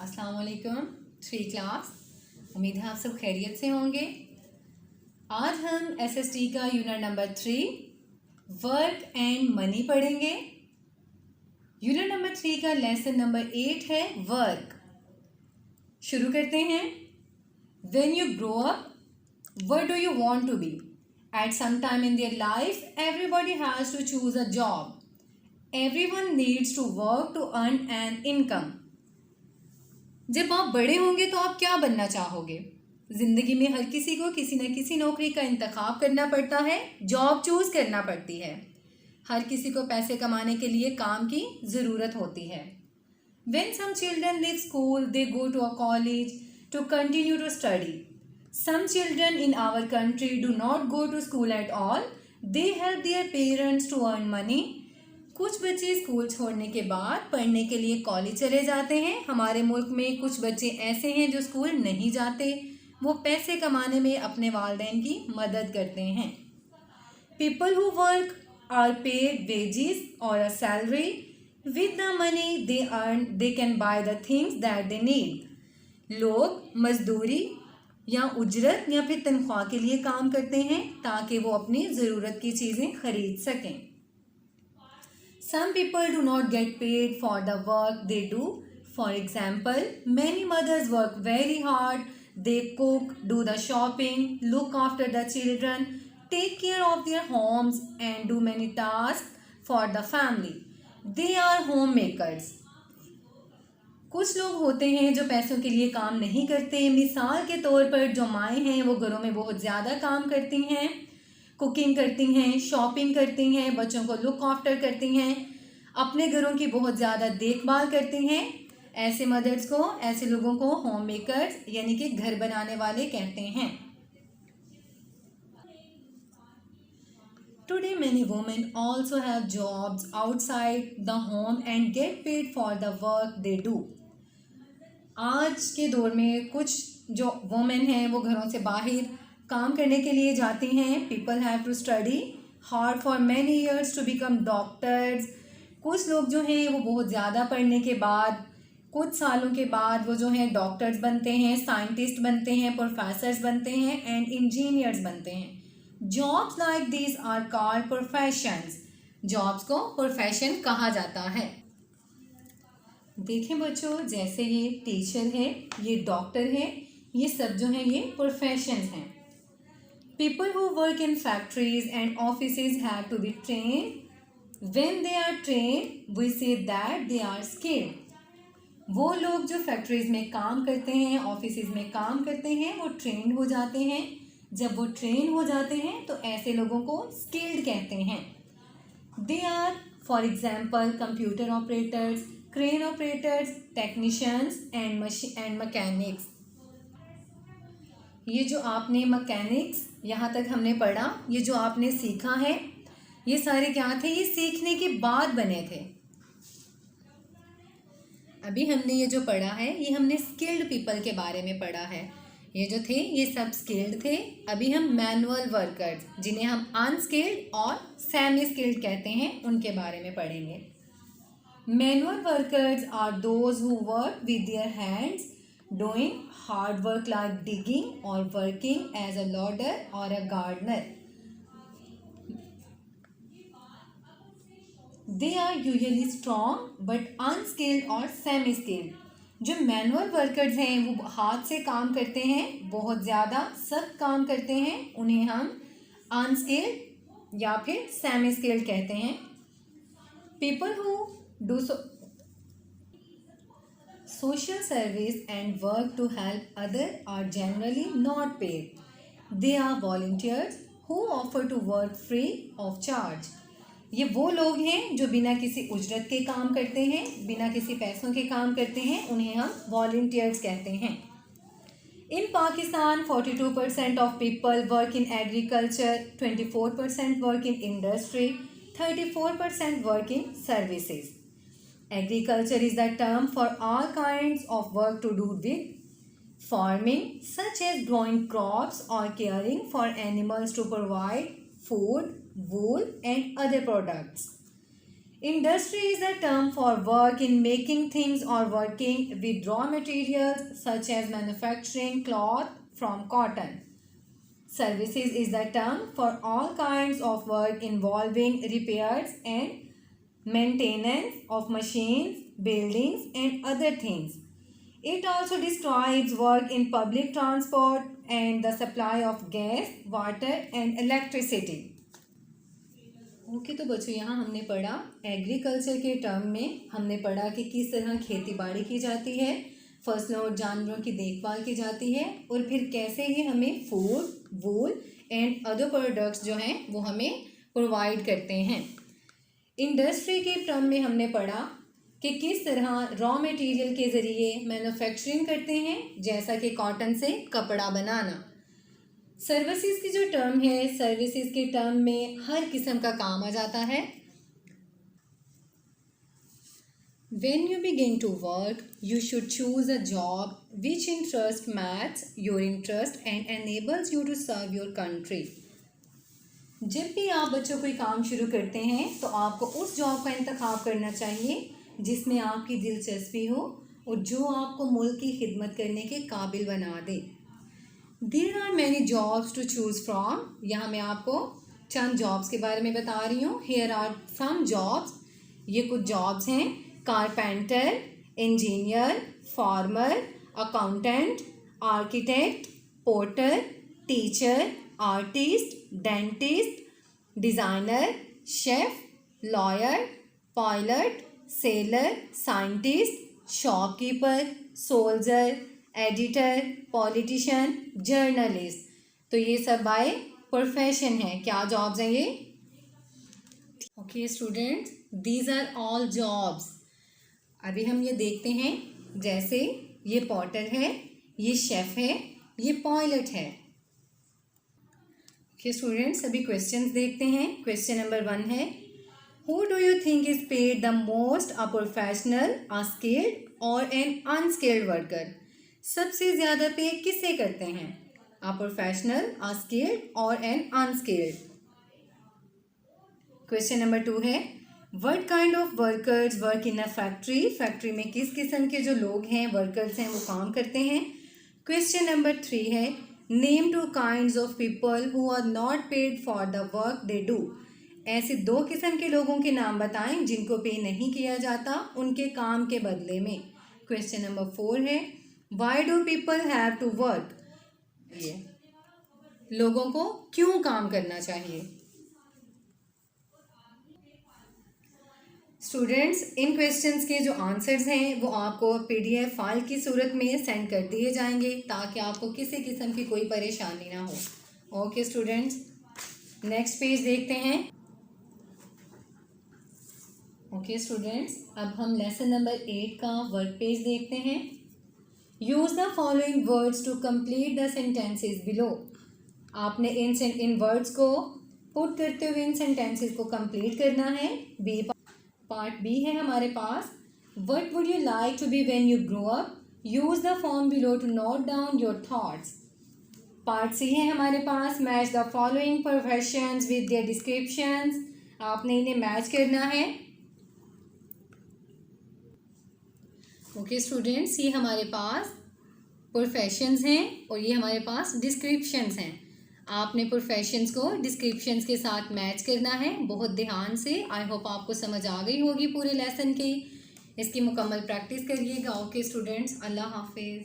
अस्सलाम वालेकुम। 3 क्लास, उम्मीद है आप सब खैरियत से होंगे। आज हम एसएसटी का unit number 3 work and money पढ़ेंगे। यूनिट नंबर 3 का लेसन नंबर 8 है वर्क। शुरू करते हैं। When you grow up, what do you want to be? At some time in their life everybody has to choose a job. Everyone needs to work to earn an income. जब आप बड़े होंगे तो आप क्या बनना चाहोगे? ज़िंदगी में हर किसी को किसी न किसी नौकरी का इंतखाब करना पड़ता है, जॉब चूज़ करना पड़ती है। हर किसी को पैसे कमाने के लिए काम की ज़रूरत होती है। When some children leave school, they go to a college to continue to study. Some children in our country do not go to school at all. They help their parents to earn money. कुछ बच्चे school छोड़ने के बाद पढ़ने के लिए college चले जाते हैं। हमारे मुल्क में कुछ बच्चे ऐसे हैं जो स्कूल नहीं जाते, वो पैसे कमाने में अपने वालिदैन की मदद करते हैं। People who work are paid wages और a salary. With the money they earn they can buy the things that they need. लोग मजदूरी या उजरत या फिर तनख्वाह के लिए काम करते हैं ताकि वो अपनी ज़रूरत की चीज़ें खरीद सकें। Some people do not get paid for the work they do. For example, many mothers work very hard. They cook, do the shopping, look after the children, take care of their homes and do many tasks for the family. They are homemakers. कुछ लोग होते हैं जो पैसों के लिए काम नहीं करते। मिसाल के तौर पर जो माएँ हैं वो घरों में बहुत ज़्यादा काम करती हैं, कुकिंग करती हैं, शॉपिंग करती हैं, बच्चों को लुक आफ्टर करती हैं, अपने घरों की बहुत ज़्यादा देखभाल करती हैं। ऐसे मदर्स को, ऐसे लोगों को होम मेकर्स यानी कि घर बनाने वाले कहते हैं। Today many women also have jobs outside the home and get paid for the work they do. आज के दौर में कुछ जो वुमेन हैं वो घरों से बाहर काम करने के लिए जाती हैं। People have to study hard for many years to become doctors. कुछ लोग जो हैं वो बहुत ज़्यादा पढ़ने के बाद, कुछ सालों के बाद वो जो हैं डॉक्टर्स बनते हैं, साइंटिस्ट बनते हैं, प्रोफेसर्स बनते हैं एंड इंजीनियर्स बनते हैं। Jobs like this are called professions. Jobs को प्रोफेशन कहा जाता है। देखें बच्चों, जैसे ये टीचर है, ये डॉक्टर है, ये सब जो हैं ये प्रोफेशंस हैं। People who work in factories and offices have to be trained. When they are trained, we say that they are skilled. वो लोग जो फैक्ट्रीज में काम करते हैं, ऑफिसेज में काम करते हैं, वो ट्रेंड हो जाते हैं। जब वो ट्रेन हो जाते हैं तो ऐसे लोगों को स्किल्ड कहते हैं। They are for example computer operators, crane operators, technicians and mechanics. ये जो आपने मैकेनिक्स यहाँ तक हमने पढ़ा, ये जो आपने सीखा है, ये सारे क्या थे? ये सीखने के बाद बने थे। अभी हमने ये जो पढ़ा है ये हमने स्किल्ड पीपल के बारे में पढ़ा है। ये जो थे ये सब स्किल्ड थे। अभी हम मैनुअल वर्कर्स, जिन्हें हम अनस्किल्ड और सेमी स्किल्ड कहते हैं, उनके बारे में पढ़ेंगे। Manual workers are those who work with their hands, doing hard work like digging or working as a loader or a gardener. They are usually strong but unskilled or semi-skilled. जो manual workers हैं वो हाथ से काम करते हैं, बहुत ज़्यादा सख्त काम करते हैं, उन्हें हम अनस्किल्ड या फिर सेमी स्किल्ड कहते हैं। People who do social service and work to help others are generally not paid. They are volunteers who offer to work free of charge. ये वो लोग हैं जो बिना किसी उजरत के काम करते हैं, बिना किसी पैसों के काम करते हैं, उन्हें हम volunteers कहते हैं। In Pakistan, 42% of people work in agriculture, 24% work in industry, 34% work in services. Agriculture is the term for all kinds of work to do with farming, such as growing crops or caring for animals to provide food, wool and other products. Industry is a term for work in making things or working with raw materials such as manufacturing cloth from cotton. Services is the term for all kinds of work involving repairs and maintenance of machines, buildings, and other things. It also describes work in public transport and the supply of gas, water, and electricity. Okay तो बच्चों यहाँ हमने पढ़ा agriculture के term में हमने पढ़ा कि किस तरह खेती बाड़ी की जाती है, फसलों और जानवरों की देखभाल की जाती है और फिर कैसे ये हमें food, wool and other products जो हैं वो हमें प्रोवाइड करते हैं। इंडस्ट्री के टर्म में हमने पढ़ा कि किस तरह रॉ मटेरियल के ज़रिए मैन्युफैक्चरिंग करते हैं, जैसा कि कॉटन से कपड़ा बनाना। सर्विसेज की जो टर्म है, सर्विसेज के टर्म में हर किस्म का काम आ जाता है। When you begin to work, you should choose a job which interest matches your interest and enables you to serve your country. जब भी आप बच्चों कोई काम शुरू करते हैं तो आपको उस जॉब का इंतखाब करना चाहिए जिसमें आपकी दिलचस्पी हो और जो आपको मुल्क की खिदमत करने के काबिल बना दे। There are many jobs to choose from. यहाँ मैं आपको चंद जॉब्स के बारे में बता रही हूँ। Here are some jobs. ये कुछ जॉब्स हैं: carpenter, engineer, farmer, accountant, architect, porter, teacher, artist, dentist, designer, chef, lawyer, pilot, seller, scientist, shopkeeper, soldier, editor, politician, journalist. तो ये सब बाय प्रोफेशन है। क्या जॉब्स हैं ये? Okay students, these are all jobs. अभी हम ये देखते हैं, जैसे ये पॉटर है, ये शेफ है, ये पायलट है। ओके स्टूडेंट्स, अभी क्वेश्चंस देखते हैं। क्वेश्चन नंबर 1 है, who do you think is paid the most, a professional, a skilled और एन अनस्किल्ड वर्कर? सबसे ज़्यादा पे किसे करते हैं? अ प्रोफेशनल, अ स्किल्ड और एन अनस्किल्ड। क्वेश्चन नंबर 2 है, what kind of workers work in a factory? Factory में किस किस्म के जो लोग हैं, वर्कर्स हैं, वो काम करते हैं। क्वेश्चन नंबर 3 है, name 2 kinds of people who are not paid for the work they do. ऐसे 2 किस्म के लोगों के नाम बताएं जिनको पे नहीं किया जाता उनके काम के बदले में। क्वेश्चन नंबर 4 है, why do people have to work? ये लोगों को क्यों काम करना चाहिए? स्टूडेंट्स, इन क्वेश्चंस के जो आंसर्स हैं वो आपको PDF फाइल की सूरत में सेंड कर दिए जाएंगे ताकि आपको किसी किस्म की कोई परेशानी ना हो। ओके स्टूडेंट्स, नेक्स्ट पेज देखते हैं। ओके स्टूडेंट्स, अब हम लेसन नंबर 8 का वर्क पेज देखते हैं। Use the following words to complete the sentences below. आपने इन वर्ड्स को पुट करते हुए इन सेंटेंसेस को कंप्लीट करना है। पार्ट बी है हमारे पास, what would you like to be when you grow up? Use the form below to note down your thoughts. Part C है हमारे पास, match the following professions with their descriptions. आपने इन्हें मैच करना है। ओके स्टूडेंट्स, ये हमारे पास professions हैं और ये हमारे पास डिस्क्रिप्शंस हैं। आपने प्रोफेशंस को डिस्क्रिप्शंस के साथ मैच करना है बहुत ध्यान से। आई होप आपको समझ आ गई होगी पूरे लेसन की। इसकी मुकम्मल प्रैक्टिस करिएगा। ओके स्टूडेंट्स, अल्लाह हाफिज़।